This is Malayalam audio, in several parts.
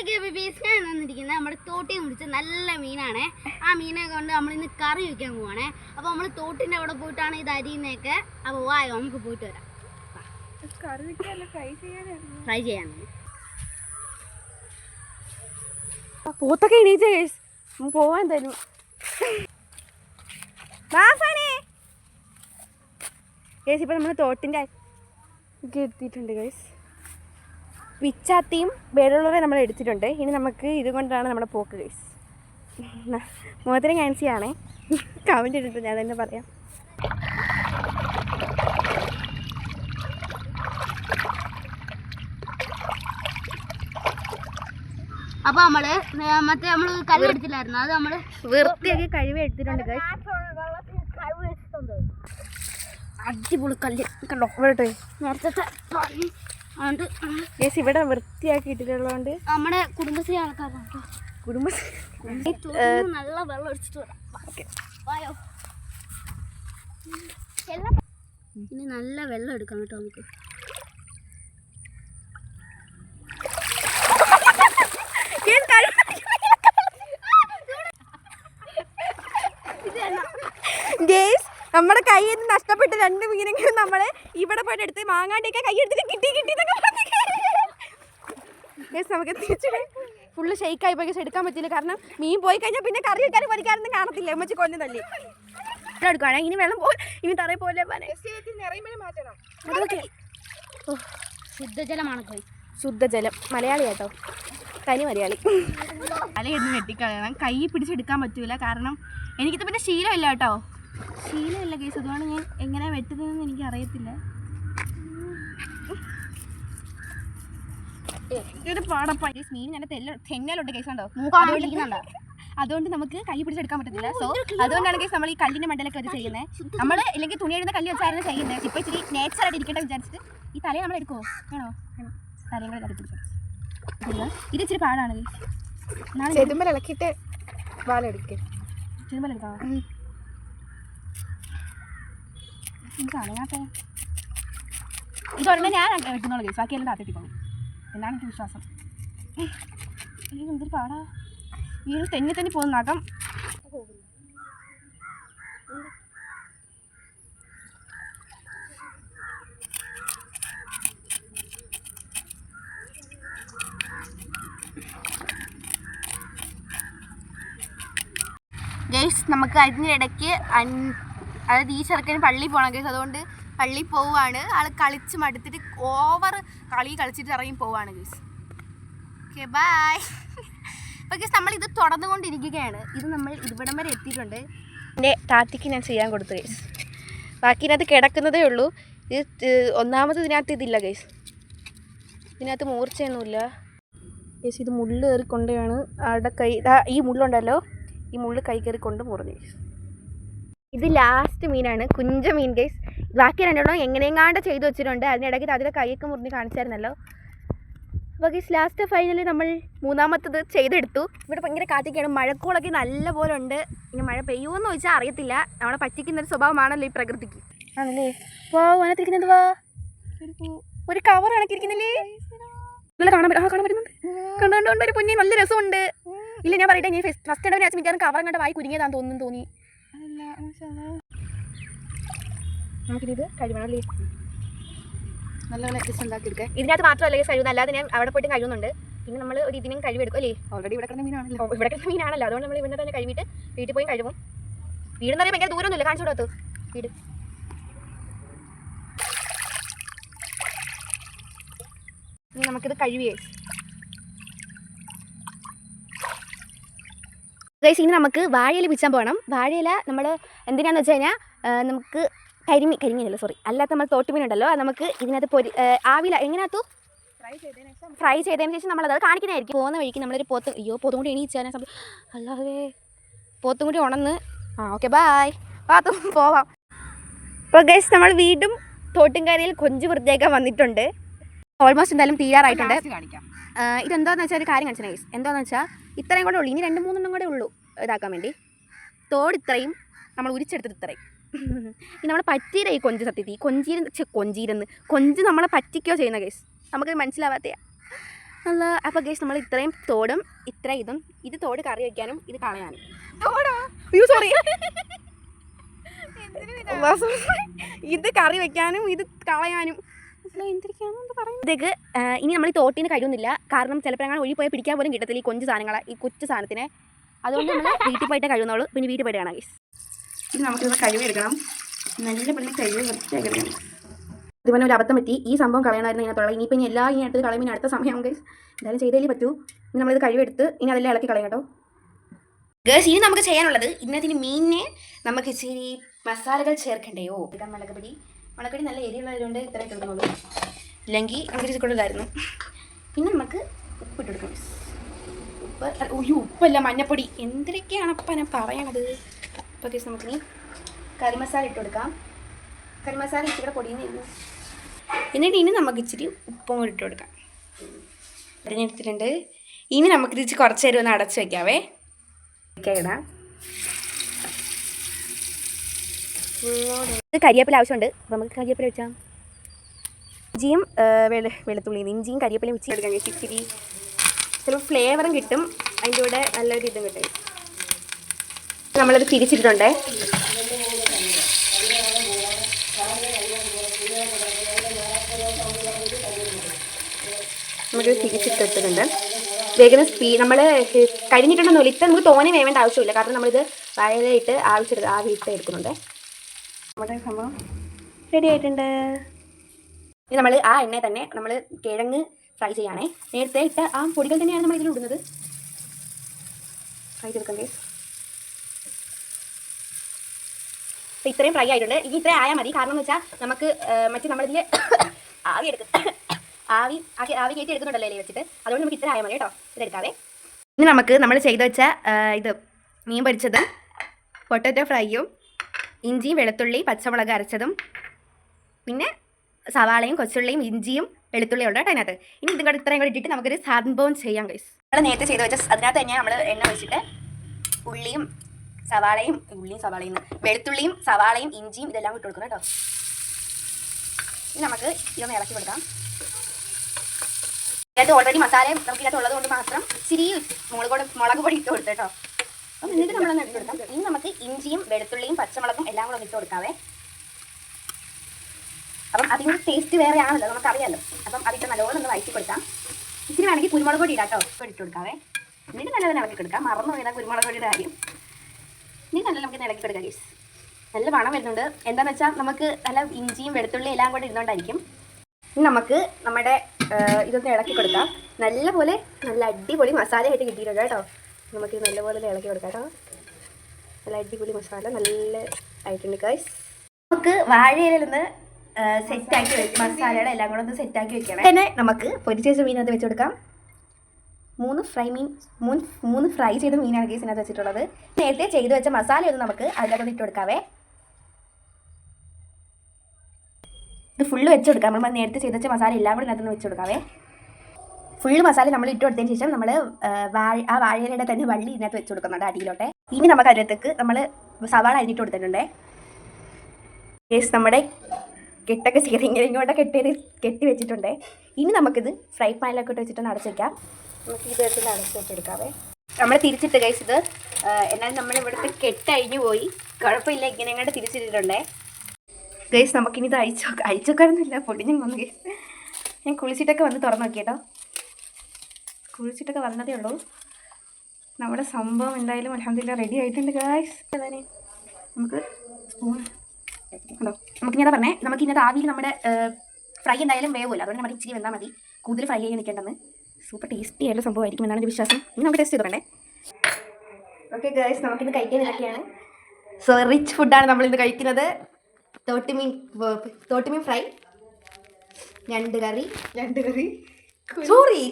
ഓക്കെ ബേബീസ്, ഞാൻ വന്നിരിക്കുന്നത് നമ്മുടെ തോട്ടിൽ മുടിച്ച നല്ല മീനാണ്. ആ മീനെ കൊണ്ട് നമ്മളിന്ന് കറി വയ്ക്കാൻ പോവാണേ. അപ്പോൾ നമ്മൾ തോട്ടിൻ്റെ അവിടെ പോയിട്ടാണ് ഇത് അരിയുന്നതൊക്കെ. അപ്പോൾ വായോ നമുക്ക് പോയിട്ട് വരാം. ഫ്രൈ ചെയ്യാനാണ്. പോത്തൊക്കെ എണീച്ച കേസ് പോവാൻ തരും. കേസ് ഇപ്പം നമ്മൾ തോട്ടിൻ്റെ എത്തിയിട്ടുണ്ട് കേസ്. പിച്ചാത്തിയും വേടുള്ളവരെ നമ്മൾ എടുത്തിട്ടുണ്ട്. ഇനി നമുക്ക് ഇതുകൊണ്ടാണ് നമ്മുടെ പോക്ക് കേസ്. മുഖത്തിന് ക്യാൻസിയാണേ. കമൻറ്റ് ഇട്ടിട്ട് ഞാൻ തന്നെ പറയാം. അപ്പോൾ നമ്മൾ കല്ലെടുത്തില്ലായിരുന്നു, അത് നമ്മൾ വൃത്തിയാക്കി കഴിവ് എടുത്തിട്ടുണ്ട് കേസ്. അടിപൊളി കല്ല് കണ്ടോ ഇവിടെ നേരത്തെ കേസ് ഇവിടെ വൃത്തിയാക്കി ഇട്ടിട്ടുള്ളതുകൊണ്ട് നമ്മുടെ കുടുംബശ്രീ ആൾക്കാരുണ്ട്. കുടുംബശ്രീ നല്ല വെള്ളം ഒഴിച്ചിട്ട് വരാം. ഇനി നല്ല വെള്ളം എടുക്കാം കേട്ടോ നമുക്ക്. ഗേസ് നമ്മുടെ കയ്യിൽ നിന്ന് നഷ്ടപ്പെട്ട 2 മീനെങ്കിലും നമ്മൾ ഇവിടെ പോയിട്ട് എടുത്ത് മാങ്ങാണ്ടിയൊക്കെ കൈയെടുത്തിട്ട് കിട്ടി ഗേസ് നമുക്ക് തിരിച്ചിട്ട് ഫുള്ള് ഷെയ്ക്കായി പോയി എടുക്കാൻ പറ്റില്ല. കാരണം മീൻ പോയി കഴിഞ്ഞാൽ പിന്നെ കറി വെക്കാനും പരിക്കാരൊന്നും കാണത്തില്ല. അമ്മച്ചി കൊല്ലം തള്ളി എടുക്കുവാണേ. ഇനി വെള്ളം ഇനി തറയിൽ പോലെ ശുദ്ധജലമാണ്. ശുദ്ധജലം മലയാളി കേട്ടോ, തനി മലയാളി. തലയെടുന്ന് വെട്ടിക്കളയണം. കൈ പിടിച്ചെടുക്കാൻ പറ്റൂല, കാരണം എനിക്കിത് പിന്നെ ശീലമില്ല കേട്ടോ. ശീലമില്ല കേസ്, അതുകൊണ്ട് ഞാൻ എങ്ങനെ വെട്ടുന്നതെന്ന് എനിക്ക് അറിയത്തില്ല. ഇതൊരു പാടപ്പായി മീൻ നല്ല തെന്നലുണ്ട് കേസ് കണ്ടോ. അതുകൊണ്ട് നമുക്ക് കൈ പിടിച്ചെടുക്കാൻ പറ്റത്തില്ല. സോ അതുകൊണ്ടാണ് കേസ് നമ്മൾ ഈ കല്ലിൻ്റെ മണ്ടലൊക്കെ അത് ചെയ്യുന്നത്. നമ്മൾ ഇല്ലെങ്കിൽ തുണി എഴുതുന്ന കല്ല് വെച്ചായിരുന്നു ചെയ്യുന്നത്. ഇപ്പോൾ ഇച്ചിരി നേച്ചറായിട്ട് ഇരിക്കട്ടെ വിചാരിച്ചിട്ട് ഈ തലയെ നമ്മൾ എടുക്കുമോ? വേണോ? തലയും കൂടെ കറി പിടിച്ചെടുക്കും. ഇത് ഇച്ചിരി പാടാണ്. ചെതുമ്പൽ ഇളക്കിയിട്ട് വാലെടുക്കുക. ചെതുമ്പലെടുക്കാം. ഇതൊരെണ്ണം ഞാൻ വെട്ടുന്നുള്ളൂ കേസ്, ബാക്കിയെല്ലാം താത്തിട്ടിപ്പോകും എന്നാണ് എനിക്ക് വിശ്വാസം. എനിക്ക് എന്തൊരു പാടാ, വീട് തെന്നി പോകുന്ന നഖം. ഗൈസ് നമുക്ക് അതിനിടയ്ക്ക് അതായത് ഈ ചെറുക്കന് പള്ളിയിൽ പോകണം ഗൈസ്. അതുകൊണ്ട് പള്ളിയിൽ പോവുകയാണ്. ആൾ കളിച്ച് മടുത്തിട്ട് ഓവർ കളിച്ചിട്ട് ഇറങ്ങി പോവുകയാണ് ഗൈസ്. Okay bye. അപ്പോൾ ഗൈസ് നമ്മളിത് തുടർന്നുകൊണ്ടിരിക്കുകയാണ്. ഇത് നമ്മൾ ഇവിടം വരെ എത്തിയിട്ടുണ്ട്. എൻ്റെ താത്തിക്ക് ഞാൻ ചെയ്യാൻ കൊടുത്തു ഗൈസ്. ബാക്കി ഇതിനകത്ത് കിടക്കുന്നതേ ഉള്ളൂ. ഇത് ഒന്നാമത് ഇതിനകത്ത് ഇതില്ല ഗൈസ്, ഇതിനകത്ത് മൂർച്ചയൊന്നുമില്ല ഗൈസ്. ഇത് മുള്ള് കയറി കൊണ്ടാണ് അവിടെ കൈ ഈ മുള്ളുണ്ടല്ലോ, ഈ മുള്ള് കൈ കയറി കൊണ്ട് മുറിഞ്ഞു ഗൈസ്. ഇത് ലാസ്റ്റ് മീനാണ്, കുഞ്ച മീൻ ഗൈസ്. ബാക്കി രണ്ടെണ്ണം എങ്ങനെയെങ്ങാണ്ട് ചെയ്ത് വെച്ചിട്ടുണ്ട്. അതിനിടയ്ക്ക് അതിൻ്റെ കൈയൊക്കെ മുറിഞ്ഞ് കാണിച്ചായിരുന്നല്ലോ. അപ്പോൾ ഗൈസ് ലാസ്റ്റ് ഫൈനലി നമ്മൾ മൂന്നാമത്തത് ചെയ്തെടുത്തു. ഇവിടെ ഭയങ്കര കാറ്റിക്കാണ്, മഴക്കോളൊക്കെ നല്ല പോലെ ഉണ്ട്. ഇനി മഴ പെയ്യുമെന്ന് ചോദിച്ചാൽ അറിയത്തില്ല. നമ്മളെ പറ്റിക്കുന്നൊരു സ്വഭാവമാണല്ലോ ഈ പ്രകൃതിക്ക്. ആണല്ലേ? അതിനകത്തിരിക്കുന്നത് ഒരു കവർ കണക്കിരിക്കുന്നില്ലേ? നല്ല കാണാൻ പറ്റുന്നുണ്ട്. കണ്ടു ഒരു കുഞ്ഞി നല്ല രസമുണ്ട്. ഇല്ല ഞാൻ പറയട്ടെ, ഞാൻ ഫസ്റ്റ് ഇടവരെ അച്ഛൻ മിക്കാറും കവർ കണ്ട വായി കുരുങ്ങിയതാന്ന് തോന്നി. നമുക്കിത് കഴിവണല്ലേ, നല്ലപോലെ ജസ്റ്റ് ഉണ്ടാക്കി എടുക്കുക. ഇതിനകത്ത് മാത്രമല്ല കഴിവുന്നത്, അല്ലാതെ ഞാൻ അവിടെ പോയിട്ട് കഴിവുന്നുണ്ട്. പിന്നെ നമ്മൾ ഒരു ഇതിനും കഴിവെടുക്കും അല്ലേ. ഓൾറെഡി ഇവിടെ കിടന്ന മീനാണല്ലോ, അതുകൊണ്ട് നമ്മൾ ഇവിടെ തന്നെ കഴിവിട്ട് വീട്ടിൽ പോയി കഴിവും. വീടെന്ന് പറയാൻ ഭയങ്കര ദൂരമൊന്നുമില്ല, കാണിച്ചു കൊടുത്തു വീട്. ഇനി നമുക്കിത് കഴിവേ ഗൈസ്. ഇനി നമുക്ക് വാഴയില പിച്ചാൻ പോകണം. വാഴയില നമ്മൾ എന്തിനാന്ന് വെച്ച് കഴിഞ്ഞാൽ നമുക്ക് കരിമീനല്ല സോറി അല്ലാത്ത നമ്മൾ തോട്ടുമീനുണ്ടല്ലോ, അത് നമുക്ക് ഇതിനകത്ത് ആവില എങ്ങനെയാത്തു ഫ്രൈ ചെയ്തതിന് ശേഷം നമ്മളത് കാണിക്കുന്നതായിരിക്കും. പോകുന്ന വഴിക്ക് നമ്മളൊരു പോത്തും കൂടി എണീച്ചാൽ അല്ലാതെ പോത്തും കൂടി ഉണന്ന് ഓക്കെ ബായ് പാത്തും പോവാം. അപ്പോൾ ഗൈസ് നമ്മൾ വീണ്ടും തോട്ടുംകരയിൽ കൊഞ്ച് വൃത്തിയാക്കാൻ വന്നിട്ടുണ്ട്. ഓൾമോസ്റ്റ് എന്തായാലും തീരാറായിട്ടുണ്ട്. ഇതെന്താണെന്ന് വെച്ചാൽ ഒരു കാര്യം കാണിച്ചാൽ ഗൈസ്, എന്താണെന്ന് വെച്ചാൽ ഇത്രയും കൂടെ ഉള്ളൂ. ഇനി 2-3 കൂടെ ഉള്ളൂ ഇതാക്കാൻ വേണ്ടി. തോട് ഇത്രയും നമ്മൾ ഉരിച്ചെടുത്തിട്ട് ഇത്രയും. ഈ നമ്മൾ പറ്റിയില്ല ഈ കൊഞ്ച്. സത്യത്തിൽ ഈ കൊഞ്ച് നമ്മളെ പറ്റിക്കോ ചെയ്യുന്ന കേസ്, നമുക്ക് മനസ്സിലാവാത്ത. അല്ല അപ്പോൾ ഗൈസ് നമ്മൾ ഇത്രയും തോടും ഇതും ഇത് തോട് കറി വയ്ക്കാനും ഇത് കളയാനും തോടാ അയ്യോ സോറി ഇത് കറി വെക്കാനും ഇത് കളയാനും ഇതൊക്കെ ഇനി നമ്മൾ ഈ തോട്ടിന് കഴിയുന്നില്ല. കാരണം ചിലപ്പോൾ ഞങ്ങൾ ഒഴി പോയാൽ പിടിക്കാൻ പോലും കിട്ടത്തില്ല ഈ കൊഞ്ച് സാധനങ്ങളെ, ഈ കൊച്ചു സാധനത്തിനെ. അതുകൊണ്ട് നമ്മൾ വീട്ടിൽ പോയിട്ട് കഴിയുന്നുള്ളൂ. പിന്നെ വീട്ടിൽ പോയിട്ട് കാണാം ഗൈസ്. ഇത് നമുക്കിത് കഴിവെടുക്കണം. നല്ല പെണ്ണ് കഴിവ് വൃത്തിയാക്കണം. ഇതുപോലെ ഒരു അബദ്ധം പറ്റി. ഈ സംഭവം കളയണമായിരുന്നു ഇതിനകത്തുള്ള. ഇനിയിപ്പോൾ ഇനി എല്ലാ ഇനി അടുത്ത് കളയുമ്പോൾ അടുത്ത സമയം ഗൈസ് എന്തായാലും ചെയ്തേലേ പറ്റൂ. ഇനി നമ്മളിത് കഴിവെടുത്ത് ഇനി അതെല്ലാം ഇളക്കി കളയാം കേട്ടോ ഗേഴ്സ്. ഇനി നമുക്ക് ചെയ്യാനുള്ളത് ഇന്നത്തിന് മീനിനെ നമുക്ക് ഇച്ചിരി മസാലകൾ ചേർക്കണ്ടേയോ. ഇടാൻ മുളകുപൊടി നല്ല എരിയുള്ളതുകൊണ്ട് ഇത്ര ഇട്ടുള്ളൂ. ഇല്ലെങ്കിൽ നമുക്ക് ഇച്ചിരി കൂടുതലായിരുന്നു. പിന്നെ നമുക്ക് ഉപ്പിട്ട് കൊടുക്കണം. ഉപ്പ് ഉപ്പല്ല മഞ്ഞപ്പൊടി എന്തൊക്കെയാണ് അപ്പം ഞാൻ പറയണത്. ഇപ്പോൾ ഗേസ് നമുക്കിനി കറി മസാല ഇട്ട് കൊടുക്കാം. കറി മസാല ഇച്ചിരി കൂടെ പൊടിയുന്നിരുന്നു. എന്നിട്ട് ഇനി നമുക്ക് ഇച്ചിരി ഉപ്പും കൂടി ഇട്ട് കൊടുക്കാം. അരിഞ്ഞെടുത്തിട്ടുണ്ട്. ഇനി നമുക്കിത് ഇച്ചിരി കുറച്ച് നേരം ഒന്ന് അടച്ച് വയ്ക്കാവേ. ഇടാം. കരിവേപ്പില ആവശ്യമുണ്ട്. അപ്പോൾ നമുക്ക് കരിവേപ്പില വെച്ചാൽ ഇഞ്ചിയും വെളുത്തുള്ളിയും ഇഞ്ചിയും കരിവേപ്പിലയും വെച്ച് എടുക്കാൻ ഇച്ചിരി ചിലപ്പോൾ ഫ്ലേവറും കിട്ടും. അതിൻ്റെ കൂടെ നല്ലൊരു ഇതും കിട്ടും. നമ്മളത് തിരിച്ചിട്ടുണ്ട്. നമുക്ക് തിരിച്ചിട്ടിട്ടുണ്ട്. വേഗം നമ്മൾ കഴിഞ്ഞിട്ടുണ്ടെന്നില്ല. ഇപ്പം നമുക്ക് തോനെ വേവേണ്ട ആവശ്യമില്ല. കാരണം നമ്മളിത് വാഴയിലിട്ട് ആവിയിട്ട് എടുക്കുന്നുണ്ട്. നമ്മുടെ സംഭവം റെഡി ആയിട്ടുണ്ട്. ഇനി നമ്മൾ ആ എണ്ണയിൽ തന്നെ നമ്മൾ കിഴങ്ങ് ഫ്രൈ ചെയ്യാണേ. നേരത്തെ ഇട്ട ആ പൊടികൾ തന്നെയാണ് നമ്മൾ ഇതിൽ ഇടുന്നത്. ഫ്രൈ ചെയ്തെടുക്കണ്ടേ. അപ്പോൾ ഇത്രയും ഫ്രൈ ആയിട്ടുണ്ട്. ഇനി ഇത്രയും ആയാൽ മതി. കാരണം എന്ന് വെച്ചാൽ നമുക്ക് മറ്റേ നമ്മളിതിൽ ആവി കയറ്റി എടുക്കുന്നുണ്ടല്ലോ ഇലയിൽ വെച്ചിട്ട്. അതുകൊണ്ട് നമുക്ക് ഇത്ര ആയാൽ മതി കേട്ടോ. ഇതെടുക്കാവേ. ഇനി നമുക്ക് നമ്മൾ ചെയ്ത് വെച്ച ഇത് മീൻ പൊരിച്ചതും പൊട്ടറ്റോ ഫ്രൈയും ഇഞ്ചിയും വെളുത്തുള്ളി പച്ചമുളക് അരച്ചതും പിന്നെ സവാളയും കൊച്ചുള്ളിയും ഇഞ്ചിയും വെളുത്തുള്ളിയും ഉണ്ട് കേട്ടോ അതിനകത്ത്. ഇനി ഇതും കൂടെ ഇത്രയും കൂടെ ഇട്ടിട്ട് നമുക്കൊരു സംഭവം ചെയ്യാം ഗൈസ്. നമ്മൾ നേരത്തെ ചെയ്ത് വെച്ച അതിനകത്ത് തന്നെ നമ്മൾ എണ്ണ വെച്ചിട്ട് വെളുത്തുള്ളിയും സവാളയും ഇഞ്ചിയും ഇതെല്ലാം ഇട്ട് കൊടുക്കണം കേട്ടോ. ഇനി നമുക്ക് ഇതൊന്ന് ഇളക്കി കൊടുക്കാം. ഇതിനകത്ത് ഓൾറെഡി മസാലയും നമുക്ക് ഇതിനകത്ത് ഉള്ളത് കൊണ്ട് മാത്രം ഇച്ചിരി മുളക് പൊടി ഇട്ട് കൊടുത്തു കേട്ടോ. അപ്പം എന്നിട്ട് നമ്മളൊന്ന് ഇട്ട് കൊടുക്കാം. ഇനി നമുക്ക് ഇഞ്ചിയും വെളുത്തുള്ളിയും പച്ചമുളകും എല്ലാം കൂടെ ഒന്ന് ഇട്ട് കൊടുക്കാവേ. അപ്പം അതിൻ്റെ ടേസ്റ്റ് വേറെ ആണല്ലോ, നമുക്കറിയാമല്ലോ. അപ്പം അതിട്ട് നല്ലപോലെ ഒന്ന് വഴറ്റി കൊടുക്കാം. ഇച്ചിരി വേണമെങ്കിൽ കുരുമുളക് പൊടി ഇടാം കേട്ടോ. ഇട്ട് കൊടുക്കാവേ. എന്നിട്ട് നല്ലപോലെ ഇളക്കി കൊടുക്കാം. മറന്നു പോയതാ കുരുമുളക് പൊടിയുടെ കാര്യം. ഇനി നല്ല നമുക്ക് ഇളക്കി കൊടുക്കാം ഗൈസ്. നല്ല മണം വരുന്നുണ്ട്. എന്താണെന്ന് വെച്ചാൽ നമുക്ക് നല്ല ഇഞ്ചിയും വെളുത്തുള്ളി എല്ലാം കൂടെ ഇരുന്നുകൊണ്ടായിരിക്കും. ഇനി നമുക്ക് നമ്മുടെ ഇതൊന്ന് ഇളക്കി കൊടുക്കാം. നല്ല അടിപൊളി മസാലയായിട്ട് കിട്ടിയിട്ടുണ്ട് കേട്ടോ. നമുക്ക് നല്ലപോലെ ഇളക്കി കൊടുക്കാം കേട്ടോ. നല്ല അടിപൊളി മസാല നല്ല ആയിട്ടുണ്ട് ഗൈസ്. നമുക്ക് വാഴയിലൊന്ന് സെറ്റാക്കി മസാലയുടെ എല്ലാം കൂടെ ഒന്ന് സെറ്റാക്കി വെക്കണം. പിന്നെ നമുക്ക് പൊരിച്ച വെച്ച മീനകത്ത് വെച്ച് കൊടുക്കാം. മൂന്ന് ഫ്രൈ ചെയ്ത മീനാണ് ഗൈസ് ഇതിനകത്ത് വെച്ചിട്ടുള്ളത്. നേരത്തെ ചെയ്ത് വെച്ച മസാലയൊന്ന് നമുക്ക് അതിനകത്ത് ഇട്ട് കൊടുക്കാവേ. ഇത് ഫുള്ള് വെച്ച് കൊടുക്കാം. നമ്മൾ നേരത്തെ ചെയ്ത് വെച്ച മസാല എല്ലാം കൂടി ഇതിനകത്ത് വെച്ച് കൊടുക്കാവേ. ഫുള്ള് മസാല നമ്മൾ ഇട്ട് കൊടുത്തതിന് ശേഷം നമ്മൾ ആ വാഴയിലയുടെ തന്നെ വള്ളി ഇതിനകത്ത് വെച്ച് കൊടുക്കുന്നുണ്ട് അടിയിലോട്ടെ. ഇനി നമുക്ക് അതിനകത്തേക്ക് നമ്മൾ സവാള അരിഞ്ഞിട്ട് കൊടുത്തിട്ടുണ്ട്. ഗൈസ് നമ്മുടെ കെട്ടൊക്കെ ഇങ്ങോട്ട് കെട്ടി വെച്ചിട്ടുണ്ട്. ഇനി നമുക്കിത് ഫ്രൈ പാനിലൊക്കെ ഇട്ട് വെച്ചിട്ടൊന്ന് അടച്ച് വയ്ക്കാം. നമുക്ക് ഇത് വെച്ചിട്ട് അടച്ച് വെച്ചെടുക്കാവേ. നമ്മൾ തിരിച്ചിട്ട് ഗൈസ് ഇത് എന്നാലും നമ്മൾ ഇവിടുത്തെ കെട്ടഴിഞ്ഞു പോയി. കുഴപ്പമില്ല, ഇങ്ങനെ ഇങ്ങോട്ട് തിരിച്ചിട്ടിട്ടുണ്ടേ ഗൈസ്. നമുക്കിനി ഇത് അഴിച്ചോക്കാനൊന്നുമില്ല, പൊടിഞ്ഞു വന്നു ഗൈസ്. ഞാൻ കുളിച്ചിട്ടൊക്കെ വന്ന് തുറന്നു നോക്കിയേട്ടോ. കുളിച്ചിട്ടൊക്കെ വന്നതേ ഉള്ളൂ. നമ്മുടെ സംഭവം എന്തായാലും അൽഹംദുലില്ലാ റെഡി ആയിട്ടുണ്ട് ഗൈസ്. അതെ നമുക്ക് സ്പൂൺ ഉണ്ടോ? നമുക്കിങ്ങനെ പറഞ്ഞേ നമുക്കിന്നത് ആവിയിൽ നമ്മുടെ ഫ്രൈ എന്തായാലും വേവുമല്ലോ. അതുകൊണ്ട് നമ്മൾ ഇച്ചിരി വെന്താൽ മതി. കൂടുതൽ ഫ്രൈ ചെയ്യാൻ നിൽക്കേണ്ടെന്ന്. സൂപ്പർ ടേസ്റ്റി ആയിട്ടുള്ള സംഭവമായിരിക്കും എന്നാണ് എൻ്റെ വിശ്വാസം. ഇനി നമുക്ക് ടെസ്റ്റ് ചെയ്തോണ്ടേ. ഓക്കെ ഗൈസ്, നമുക്കിത് കഴിക്കാൻ ഇതൊക്കെയാണ്. സോ റിച്ച് ഫുഡാണ് നമ്മളിന്ന് കഴിക്കുന്നത്. തോട്ടുമീൻ ഫ്രൈ, ഞണ്ട് കറി,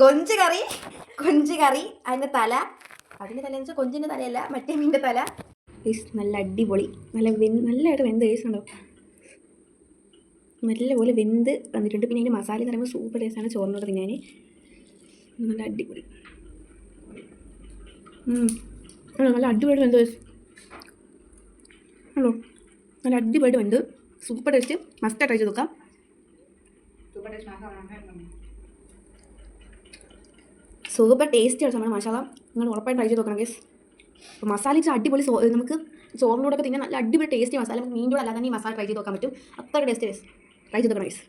കൊഞ്ച് കറി, അതിൻ്റെ തല, അതിൻ്റെ തല എന്ന് വെച്ചാൽ കൊഞ്ചിൻ്റെ തലയല്ല, മറ്റേ മീനിൻ്റെ തല. നല്ല അടിപൊളി നല്ലതായിട്ട് വെന്ത് ടേസ്റ്റ് നല്ലപോലെ വെന്ത് വന്നിട്ടുണ്ട്. പിന്നെ അതിൻ്റെ മസാല എന്ന് പറയുമ്പോൾ സൂപ്പർ ടേസ്റ്റാണ് ചോറിനോട് തിന്നാൻ. നല്ല അടിപൊളി നല്ല അടിപൊളി വെന്ത് ഹലോ നല്ല അടിപൊളിയായിട്ട് വെന്ത് സൂപ്പർ ടേസ്റ്റ്. മസ്റ്റ് ട്രൈ ചെയ്ത് നോക്കാം. സൂപ്പർ ടേസ്റ്റിയാണ് സമയം മസാല. നിങ്ങൾ ഉറപ്പായിട്ട് ട്രൈ ചെയ്ത് നോക്കണം ഗൈസ്. അപ്പോൾ മസാല വെച്ചാൽ അടിപൊളി നമുക്ക് ചോറിനോടൊക്കെ തിന്നാൻ നല്ല അടിപൊളി ടേസ്റ്റി മസാല. നമുക്ക് മീൻ്റെ കൂടെ അല്ലാതെ തന്നെ ഈ മസാല ട്രൈ ചെയ്ത് നോക്കാൻ പറ്റും. അത്ര ടേസ്റ്റ് ഗൈസ്. ട്രൈ ചെയ്ത് നോക്കണം ഗൈസ്.